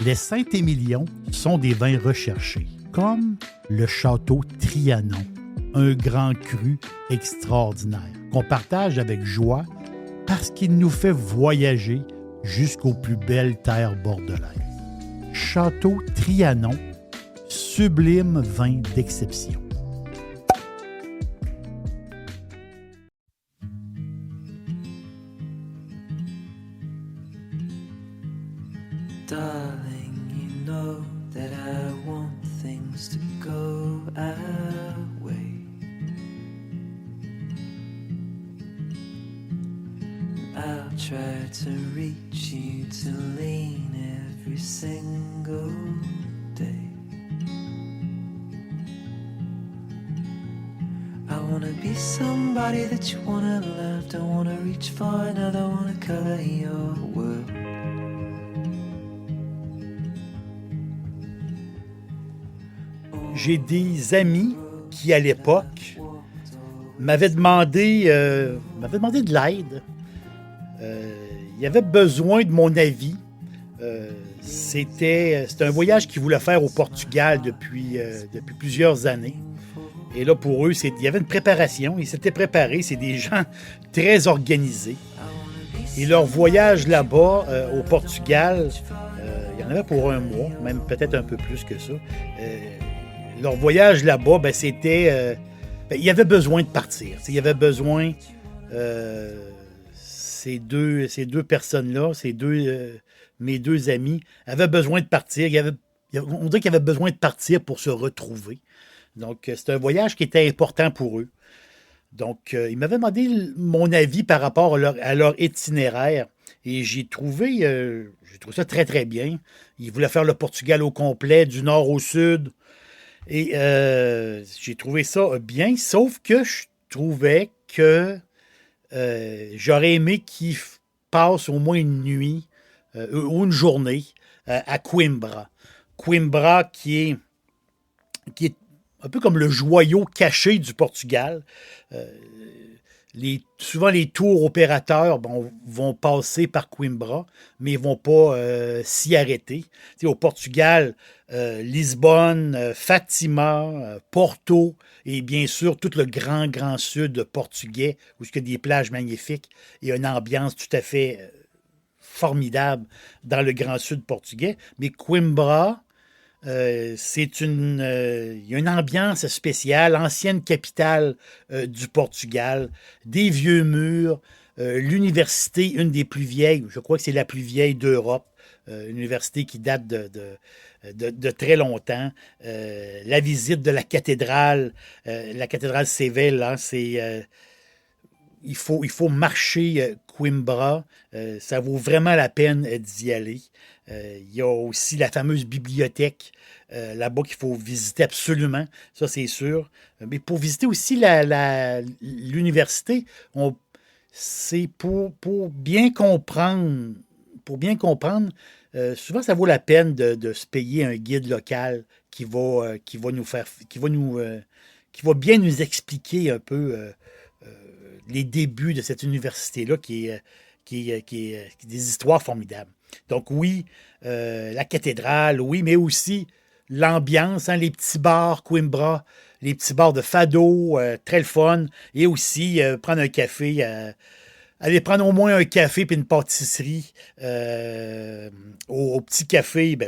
Les Saint-Émilion sont des vins recherchés, comme le Château Trianon, un grand cru extraordinaire qu'on partage avec joie parce qu'il nous fait voyager jusqu'aux plus belles terres bordelaises. Château Trianon, sublime vin d'exception. Darling, you know that I want things to go our way. I'll try to reach you to lean every single day. I wanna be somebody that you wanna love. Don't wanna reach far, another wanna color your world. J'ai des amis qui, à l'époque, m'avaient demandé de l'aide. Ils avaient besoin de mon avis. C'était un voyage qu'ils voulaient faire au Portugal depuis plusieurs années. Et là, pour eux, il y avait une préparation. Ils s'étaient préparés. C'est des gens très organisés. Et leur voyage là-bas, au Portugal, il y en avait pour un mois, même peut-être un peu plus que ça. Leur voyage là-bas, c'était... il y avait besoin de partir. Il y avait besoin... ces deux personnes-là, mes deux amis, avaient besoin de partir. On dirait qu'ils avaient besoin de partir pour se retrouver. Donc, c'est un voyage qui était important pour eux. Donc, ils m'avaient demandé mon avis par rapport à leur itinéraire. Et j'ai trouvé ça très, très bien. Ils voulaient faire le Portugal au complet, du nord au sud. Et j'ai trouvé ça bien, sauf que je trouvais que j'aurais aimé qu'ils passent au moins une nuit ou une journée à Coimbra. Coimbra qui est un peu comme le joyau caché du Portugal. Souvent, les tours opérateurs vont passer par Coimbra, mais ils ne vont pas s'y arrêter. T'sais, au Portugal, Lisbonne, Fatima, Porto et bien sûr tout le grand sud portugais où il y a des plages magnifiques et une ambiance tout à fait formidable dans le grand sud portugais. Mais Coimbra, il y a une ambiance spéciale, ancienne capitale du Portugal, des vieux murs, l'université, une des plus vieilles, je crois que c'est la plus vieille d'Europe, une université qui date de très longtemps. La visite de la cathédrale Séville, hein, il faut marcher Coimbra, ça vaut vraiment la peine d'y aller. Il y a aussi la fameuse bibliothèque là-bas qu'il faut visiter absolument, ça c'est sûr. Mais pour visiter aussi l'université, c'est pour bien comprendre, souvent ça vaut la peine de se payer un guide local qui va bien nous expliquer un peu les débuts de cette université-là qui est des histoires formidables. Donc oui, la cathédrale, oui, mais aussi l'ambiance, hein, les petits bars Coimbra, les petits bars de fado, très le fun, et aussi prendre un café, aller prendre au moins un café puis une pâtisserie au petit café,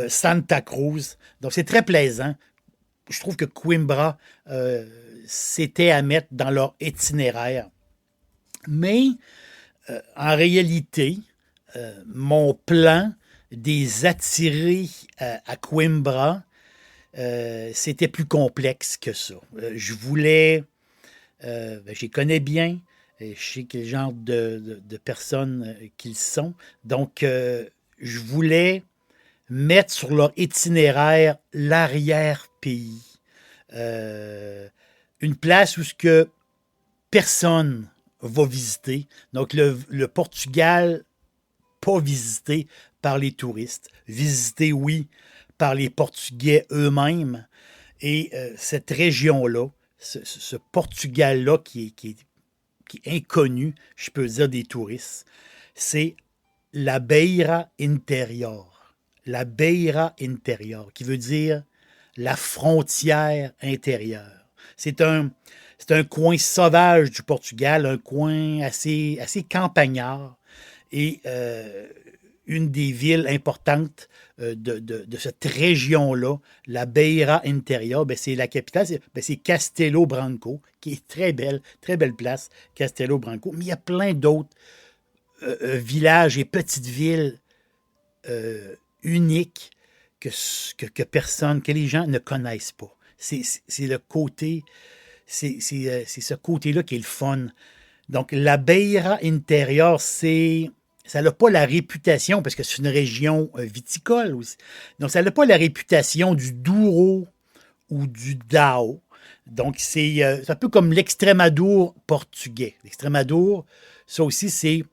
Santa Cruz. Donc c'est très plaisant. Je trouve que Coimbra, c'était à mettre dans leur itinéraire. Mais en réalité, mon plan des attirer à Coimbra, c'était plus complexe que ça. Je voulais, je les connais bien, je sais quel genre de personnes qu'ils sont, donc je voulais mettre sur leur itinéraire l'arrière-pays. Une place où ce que personne va visiter. Donc, le Portugal, pas visité par les touristes. Visité, oui, par les Portugais eux-mêmes. Et cette région-là, ce Portugal-là qui est inconnu, je peux dire, des touristes, c'est la Beira Interior. la Beira Interior, qui veut dire la frontière intérieure. C'est un coin sauvage du Portugal, un coin assez campagnard et une des villes importantes de cette région-là, la Beira Interior, ben, c'est la capitale, c'est Castelo Branco, qui est très belle place, Castelo Branco. Mais il y a plein d'autres villages et petites villes uniques que les gens ne connaissent pas. C'est le côté, c'est ce côté-là qui est le fun. Donc, la Beira Interior, ça n'a pas la réputation, parce que c'est une région viticole aussi. Donc, ça n'a pas la réputation du Douro ou du Dao. Donc, c'est un peu comme l'Extrémadour portugais. L'Extrémadour, ça aussi, c'est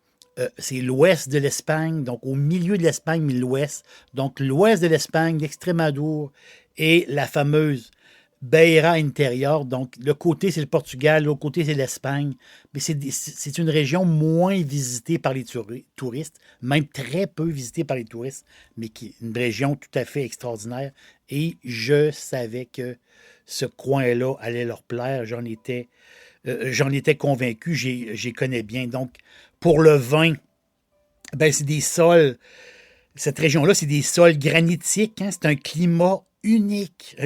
l'ouest de l'Espagne, donc au milieu de l'Espagne, mais l'ouest. Donc, l'ouest de l'Espagne, l'Extrémadour et la fameuse Beira Interior. Donc, le côté, c'est le Portugal, l'autre côté, c'est l'Espagne. Mais c'est une région moins visitée par les touristes, même très peu visitée par les touristes, mais qui est une région tout à fait extraordinaire. Et je savais que ce coin-là allait leur plaire. J'en étais convaincu, j'y connais bien. Donc, pour le vin, ben, c'est des sols, cette région-là, c'est des sols granitiques, hein. C'est un climat unique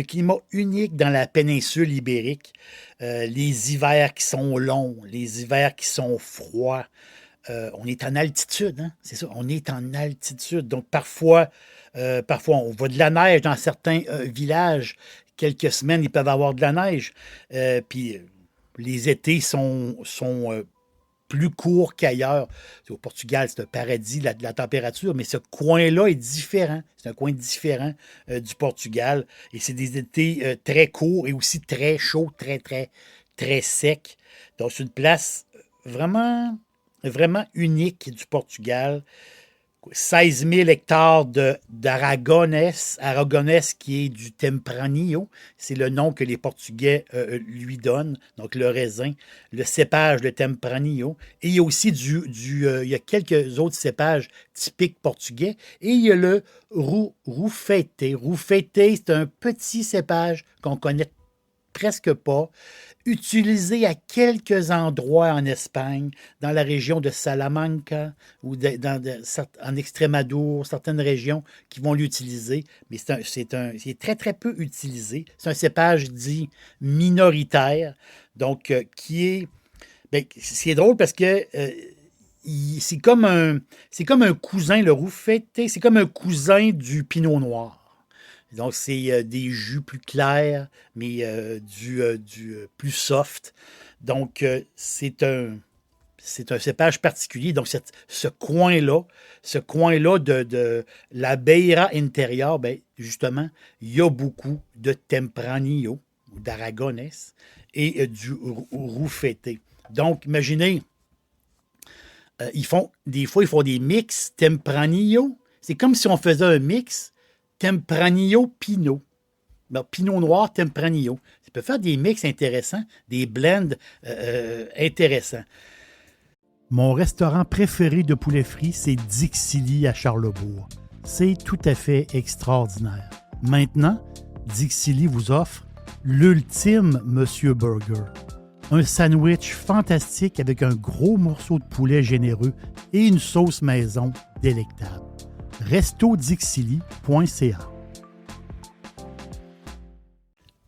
dans la péninsule ibérique. Les hivers qui sont longs, les hivers qui sont froids. On est en altitude, hein, c'est ça, on est en altitude. Donc, parfois, on voit de la neige dans certains villages. Quelques semaines, ils peuvent avoir de la neige. Puis, les étés sont plus court qu'ailleurs. Au Portugal, c'est un paradis de la température, mais ce coin-là est différent. C'est un coin différent du Portugal. Et c'est des étés très courts et aussi très chauds, très, très, très secs. Donc, c'est une place vraiment, vraiment unique du Portugal. 16 000 hectares d'Aragonès qui est du Tempranillo. C'est le nom que les Portugais lui donnent. Donc, le raisin, le cépage, le Tempranillo. Et il y a aussi il y a quelques autres cépages typiques portugais. Et il y a le Rufete. Rufete, c'est un petit cépage qu'on connaît presque pas, utilisé à quelques endroits en Espagne, dans la région de Salamanca ou en Extrémadour, certaines régions qui vont l'utiliser, mais c'est très, très peu utilisé. C'est un cépage dit minoritaire, donc qui est... Ben, c'est drôle parce que c'est comme un cousin, le Rufete, c'est comme un cousin du Pinot Noir. Donc, c'est des jus plus clairs, mais du plus soft. Donc, c'est un cépage particulier. Donc, ce coin-là de la Beira Interior, ben, justement, il y a beaucoup de Tempranillo, ou d'Aragonès, et du Rufete. Donc, imaginez, des fois, ils font des mix Tempranillo. C'est comme si on faisait un mix Tempranillo Pinot. Ben, Pinot Noir, Tempranillo. Ça peut faire des mix intéressants, des blends intéressants. Mon restaurant préféré de poulet frit, c'est Dixili à Charlebourg. C'est tout à fait extraordinaire. Maintenant, Dixili vous offre l'ultime Monsieur Burger. Un sandwich fantastique avec un gros morceau de poulet généreux et une sauce maison délectable. restodixili.ca.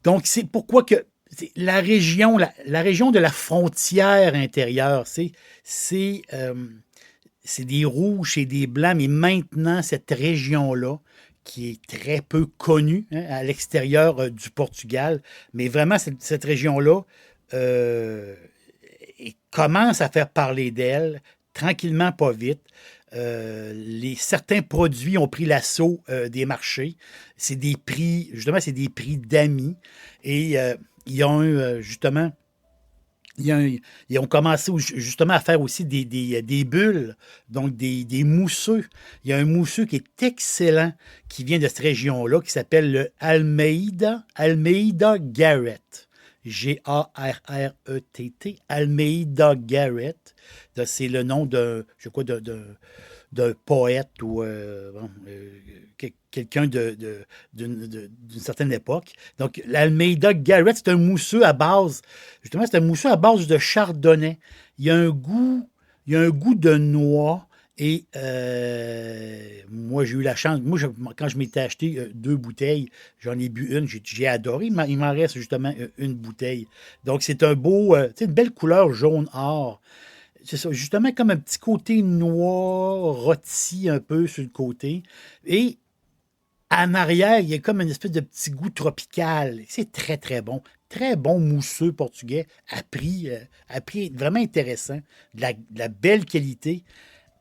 Donc, c'est pourquoi que la région de la frontière intérieure, c'est des rouges et des blancs, mais maintenant, cette région-là, qui est très peu connue hein, à l'extérieur du Portugal, mais vraiment, cette région-là commence à faire parler d'elle, tranquillement, pas vite. Certains produits ont pris l'assaut des marchés. C'est des prix, justement, c'est des prix d'amis. Et ils ont justement, ils ont commencé justement à faire aussi des bulles, donc des mousseux. Il y a un mousseux qui est excellent, qui vient de cette région-là, qui s'appelle le Almeida Garrett. Garrett. Almeida Garrett. C'est le nom d'un poète ou quelqu'un d'une certaine époque. Donc, l'Almeida Garrett, c'est un mousseux à base, justement, c'est un mousseux à base de chardonnay. Il y a un goût, il y a un goût de noix. Et moi, j'ai eu la chance. Moi, quand je m'étais acheté 2 bouteilles, j'en ai bu une, j'ai adoré. Il m'en reste justement une bouteille. Donc, c'est un beau, une belle couleur jaune or. C'est ça, justement comme un petit côté noix, rôti un peu sur le côté. Et en arrière, il y a comme une espèce de petit goût tropical. C'est très, très bon. Très bon mousseux portugais, à prix vraiment intéressant, de la belle qualité,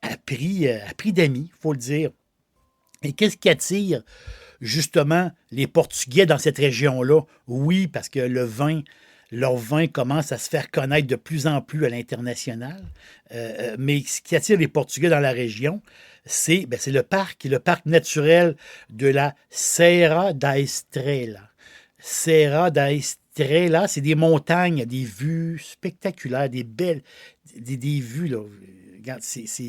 à prix d'amis, il faut le dire. Et qu'est-ce qui attire justement les Portugais dans cette région-là? Oui, parce que leur vin commence à se faire connaître de plus en plus à l'international. Mais ce qui attire les Portugais dans la région, c'est le parc naturel de la Serra da Estrela. Serra da Estrela, c'est des montagnes, des vues spectaculaires, des belles, des vues, là. Regarde,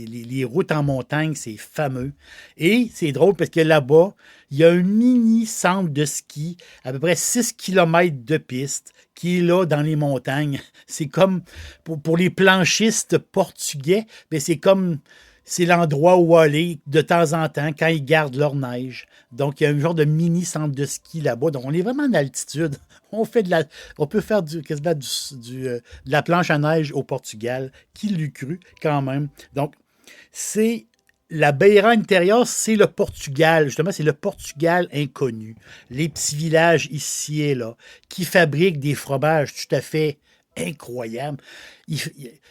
les routes en montagne, c'est fameux. Et c'est drôle parce que là-bas, il y a un mini centre de ski, à peu près 6 kilomètres de piste, qui est là dans les montagnes. C'est comme, pour les planchistes portugais, mais c'est l'endroit où aller de temps en temps quand ils gardent leur neige. Donc, il y a un genre de mini centre de ski là-bas. Donc, on est vraiment en altitude. On peut faire quasiment de la planche à neige au Portugal. Qui l'eût cru, quand même? Donc, c'est la Beira intérieure, c'est le Portugal. Justement, c'est le Portugal inconnu. Les petits villages ici et là qui fabriquent des fromages tout à fait incroyables. Il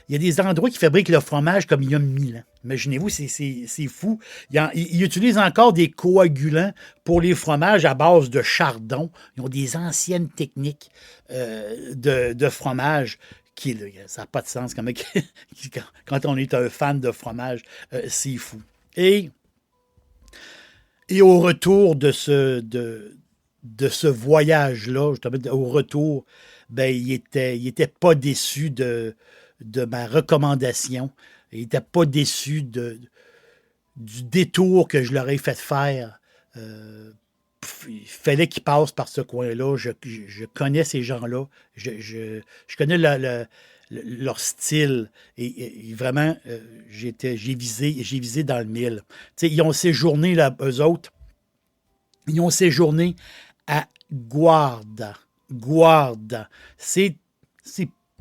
y a des endroits qui fabriquent le fromage comme il y a 1000 ans. Imaginez-vous, c'est fou. Ils utilisent encore des coagulants pour les fromages à base de chardon. Ils ont des anciennes techniques de fromage ça n'a pas de sens. Quand on est un fan de fromage, c'est fou. Et au retour de ce voyage-là, justement, au retour, il était pas déçu de ma recommandation. Il n'était pas déçu du détour que je leur ai fait faire. Il fallait qu'ils passent par ce coin-là. Je connais ces gens-là. Je connais leur style. Et vraiment, j'ai visé dans le mille. T'sais, ils ont séjourné, là, eux autres, ils ont séjourné à Guarda. Guarda. C'est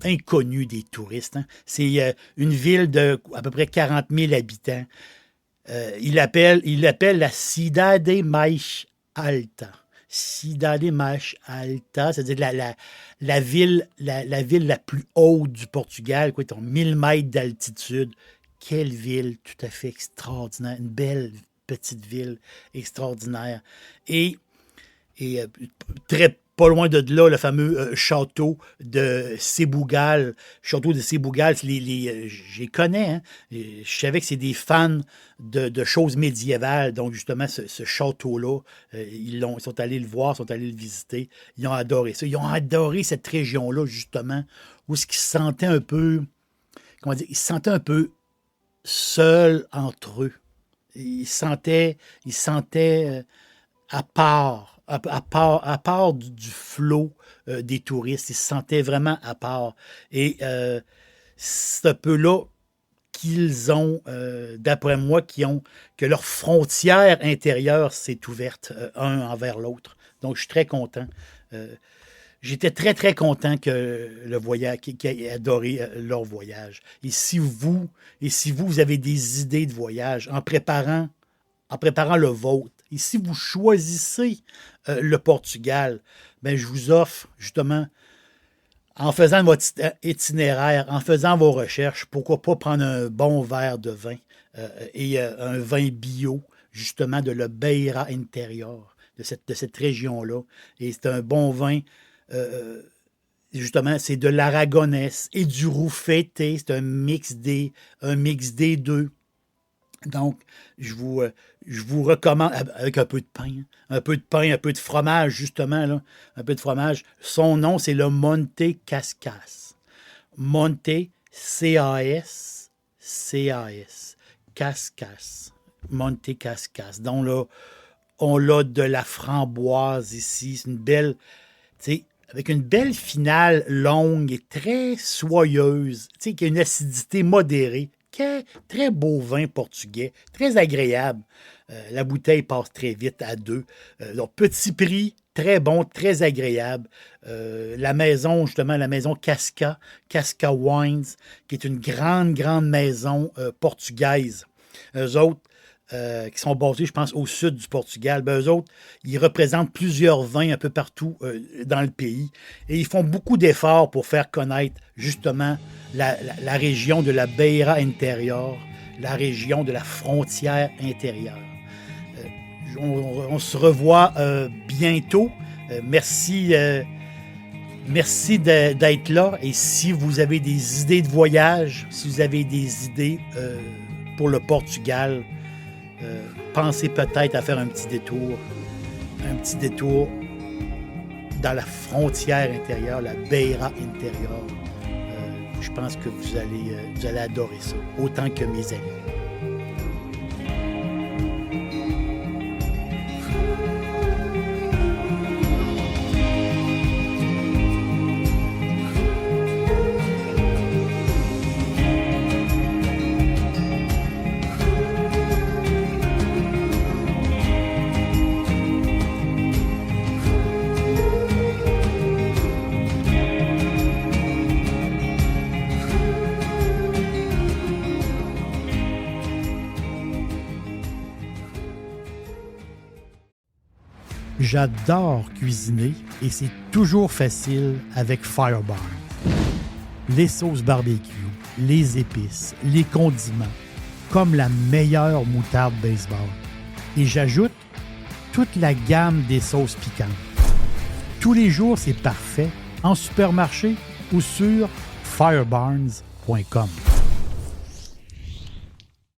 inconnu des touristes. Hein. C'est une ville de à peu près 40 000 habitants. Il l'appelle la Cidade Mais Alta. Cidade Mais Alta, c'est-à-dire la ville la plus haute du Portugal, quoi, 1000 mètres d'altitude. Quelle ville tout à fait extraordinaire. Une belle petite ville extraordinaire. Et très pas loin de là, le fameux château de Sebougal. Château de Sebougal, je les connais. Hein? Je savais que c'est des fans de choses médiévales. Donc, justement, ce château-là, ils sont allés le voir, sont allés le visiter. Ils ont adoré ça. Ils ont adoré cette région-là, justement, où ils se sentaient un peu, ils se sentaient un peu seuls entre eux. Ils se sentaient à part du flot des touristes. Ils se sentaient vraiment à part. Et c'est un peu là qu'ils ont, d'après moi, que leur frontière intérieure s'est ouverte un envers l'autre. Donc, je suis très content. J'étais très, très content que le voyage, qu'ils aient adoré leur voyage. Et si vous avez des idées de voyage en préparant le vôtre, et si vous choisissez le Portugal, je vous offre justement, en faisant votre itinéraire, en faisant vos recherches, pourquoi pas prendre un bon verre de vin et un vin bio, justement de la Beira intérieure, de cette région-là. Et c'est un bon vin, justement, c'est de l'aragonès et du rouffetté. C'est un mix des deux. Donc, je vous recommande, avec un peu de pain, un peu de fromage, justement, là, un peu de fromage. Son nom, c'est le Monte Cascas. Monte, C-A-S, C-A-S. Cascas. Monte Cascas. Donc là, on a de la framboise ici. C'est une belle, tu sais, avec une belle finale longue et très soyeuse, tu sais, qui a une acidité modérée. Très beau vin portugais, très agréable. La bouteille passe très vite à 2. Donc, petit prix, très bon, très agréable. La maison, justement, la maison Casca Wines, qui est une grande, grande maison portugaise. Eux autres, qui sont basés, je pense, au sud du Portugal, eux autres, ils représentent plusieurs vins un peu partout dans le pays. Et ils font beaucoup d'efforts pour faire connaître, justement, la région de la Beira Interior, la région de la frontière intérieure. On se revoit bientôt. Merci d'être là. Et si vous avez des idées de voyage, si vous avez des idées pour le Portugal, pensez peut-être à faire un petit détour dans la frontière intérieure, la Beira Interior. Je pense que vous allez adorer ça, autant que mes amis. J'adore cuisiner et c'est toujours facile avec Firebarn. Les sauces barbecue, les épices, les condiments, comme la meilleure moutarde baseball. Et j'ajoute toute la gamme des sauces piquantes. Tous les jours, c'est parfait en supermarché ou sur firebarns.com.